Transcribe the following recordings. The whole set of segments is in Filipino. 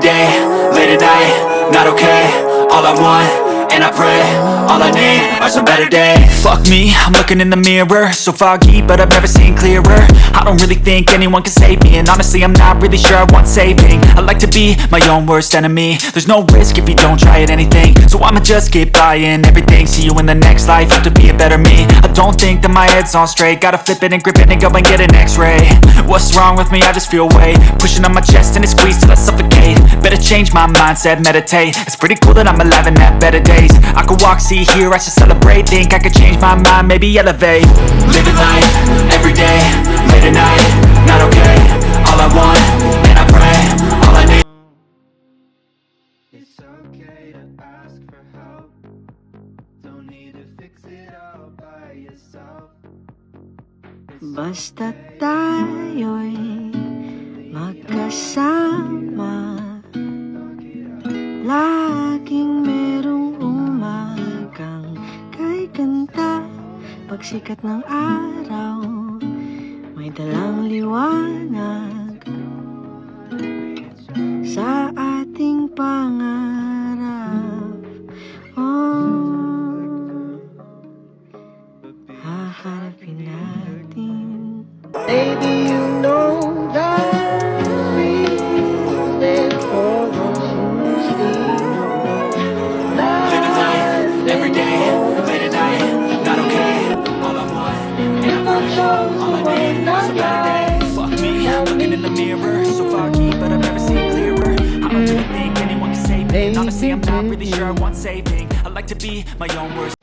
day, late at night, not okay. All I want, and I pray, all I need are some better days. Fuck me, I'm looking in the mirror, so foggy, but I've never seen clearer. I don't really think anyone can save me, and honestly I'm not really sure I want saving. I like to be my own worst enemy. There's no risk if you don't try at anything, so I'ma just keep buying everything. See you in the next life, have to be a better me. I don't think that my head's on straight, gotta flip it and grip it and go and get an x-ray. What's wrong with me? I just feel weight pushing on my chest and it squeezes till I suffocate. Better change my mindset, meditate. It's pretty cool that I'm alive and have better days. I could walk, see, hear, I should celebrate. Think I could change my mind, maybe elevate. Living life, every day, late at night, not okay. All I want, and I pray, all I need. It's okay to ask for help. Don't need to fix it all by yourself. Basta tayo'y magkasama, laging merong umagang kay ganda. Pagsikat ng araw, may dalang liwanag sa ating pangarap. Oh, haharapin natin. Baby, you know that reason for Living life, every day, late at night, not okay. All I want, and I pray, all I need are some better days. Fuck me, I'm looking in the mirror, so foggy, but I've never seen clearer. I don't really think anyone can save me, and honestly I'm not really sure I want saving. I like to be my own worst.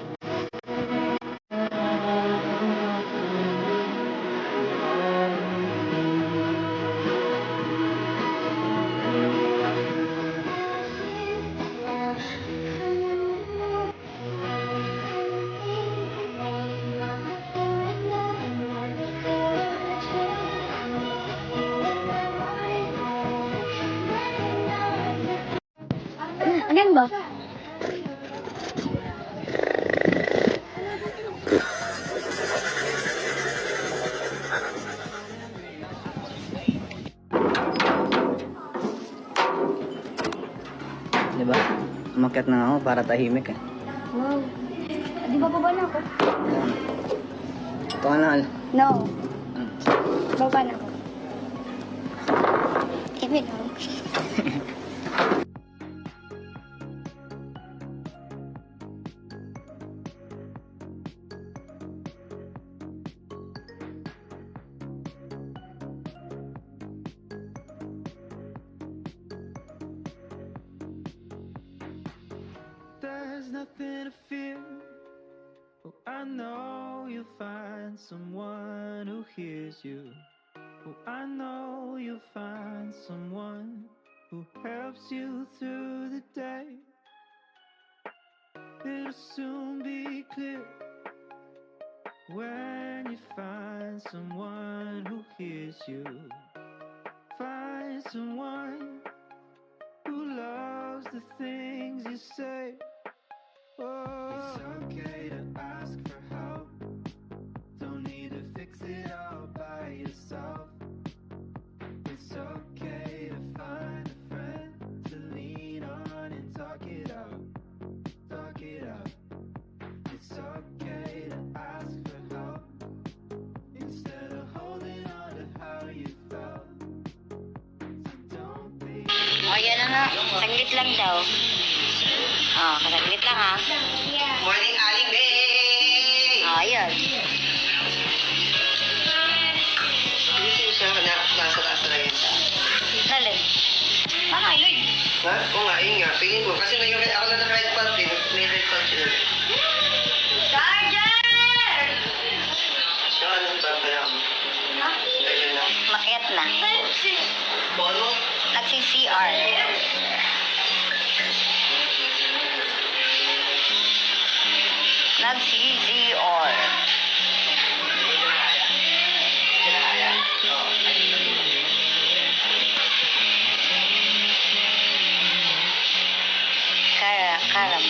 Ano ba? Diba? Umakyat na ako para tahimik eh. Wow. Di ba baba na ako? Ito ka na, Al. No. Baba na ako. Even ako. There's nothing to fear. Oh, I know you'll find someone who hears you. Oh, I know you'll find someone who helps you through the day. It'll soon be clear when you find someone who hears you. Find someone who loves the things you say. Oh, it's okay to ask for help. Don't need to fix it all by yourself. It's okay to find a friend to lean on and talk it out. Talk it out. It's okay to ask for help instead of holding on to how you felt. So don't be. O, yan na nga. Saglit lang daw. O, kasaglit lang ha. Morning, Aling Bay! O, yun. Hindi siya nasa taas na yun. Dali. Ano, Lloyd? Ha? Oo nga, yun nga. Feeling ko. Kasi may ako na naka-red pant eh. May red pant siya. Charger! Siya ka nang babaya mo. Ayun na. Makiat na. Bono? Nagsi-CR. Nagsi-CR. Karam.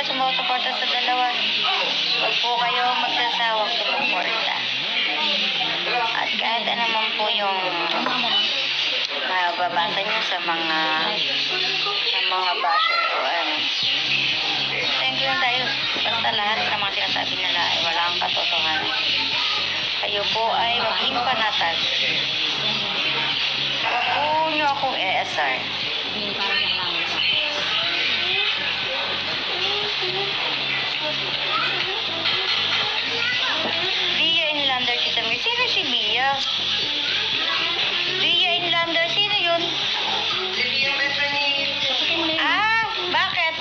sumusuporta sa dalawa. Huwag po kayo magsasawang sumuporta. At kahit ano man po yung mababasa nyo sa mga basher o ano. Thank you lang tayo. Basta lahat ng mga sinasabi nila ay walang katotohanan. Kayo po ay maging panatag. Huwag po nyo akong ESR. Bia Inlander, Tita Mir. Sino si Bia? Bia Inlander, sino yun? Sige yung best friend ni... Ah, bakit?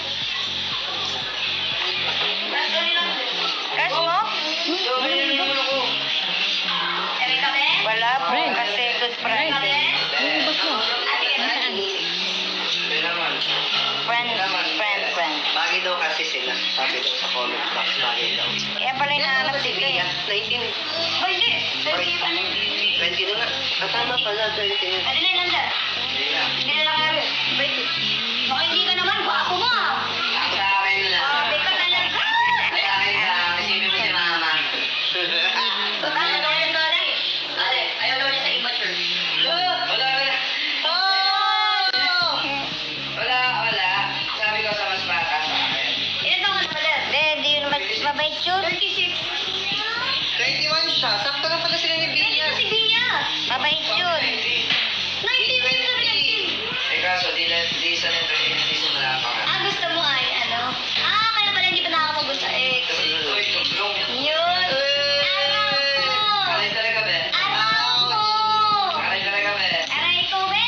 Crush mo? Wala po, kasi Good Friday. Friend. Bagay daw kasi sila. Sabi daw sa comment box, bagay daw. Kaya pala hinahanap si Bia. 19. Oh, hindi. 20 na nga. Tama pala, 20. Ano na Inlander? Hindi na nakari. Baka hindi ka naman gwapo mo ah. Sa akin lang. Sabi ka talaga. Sa akin lang. Isipin mo si mama. Ano daw yung dali? Ayaw daw niya sa immature. Wala. Wala. Sabi ko sa mas bata sa akin. Ilan taon ka na pala? Hindi yun mabait yun. 21 siya. Sakto lang pala sila ni Bia. Si Bia. Mabait yun. 19 yun sabi natin. Kaso di sa nito, hindi sa malapangan. Ah, gusto mo ay ano? Ah, kaya pala hindi pa nakakapagod sa ex. Uy, tulong. Yun. Aray talaga, be. Alam ko. Aray talaga, be. Aray ko, be.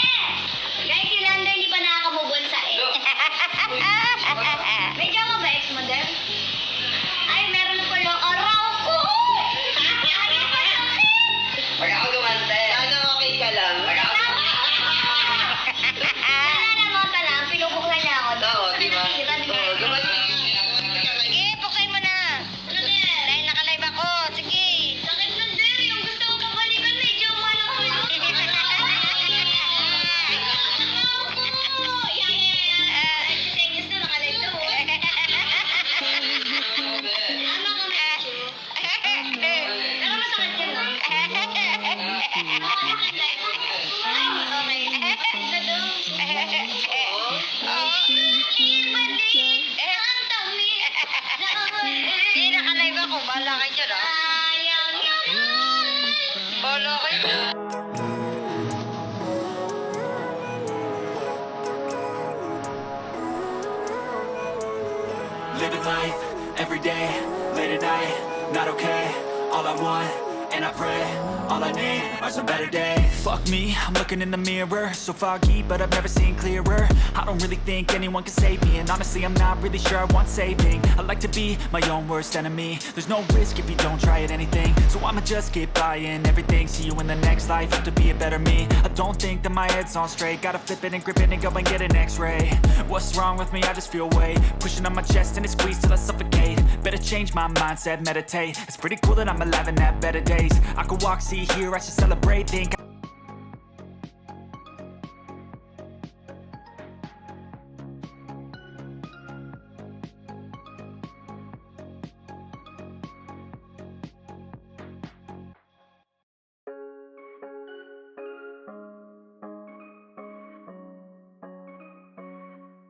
Guys, si Lander hindi pa nakakapagod sa ex. Medyo mo ba ex mo, Dem? Ay, meron na pala araw ko. Ay, Pag ako gumante. Sana okay ka lang. Pag ako Naalala mo pala, pinupuksan niya ako. Oo, di ba? Oo, gumante. Sige, puksan mo na. Ano din? Dahil nakalive ako. Sige. Sakit na din. Yung gusto ko pabalikan, medyo malaki. Exercise na, nakalive daw. Ano ko medyo? Pero masakit yan, no? Ay, okay. Ano daw? Hindi, nakalive ako. Bahala kayo dyan, ah. Bahala kayo. Living life, every day, late at night, not okay. All I want, and I pray, all I need are some better days. Fuck me, I'm looking in the mirror, so foggy, but I've never seen clearer. I don't really think anyone can save me, and honestly I'm not really sure I want saving. I like to be my own worst enemy. There's no risk if you don't try at anything, so I'ma just keep buying everything. See you in the next life, have to be a better me. I don't think that my head's on straight, gotta flip it and grip it and go and get an x-ray. What's wrong with me? I just feel weight pushing on my chest and it squeezes till I suffocate. Better change my mindset, meditate. It's pretty cool that I'm alive and have better days. I could walk, see, hear, I should celebrate. Think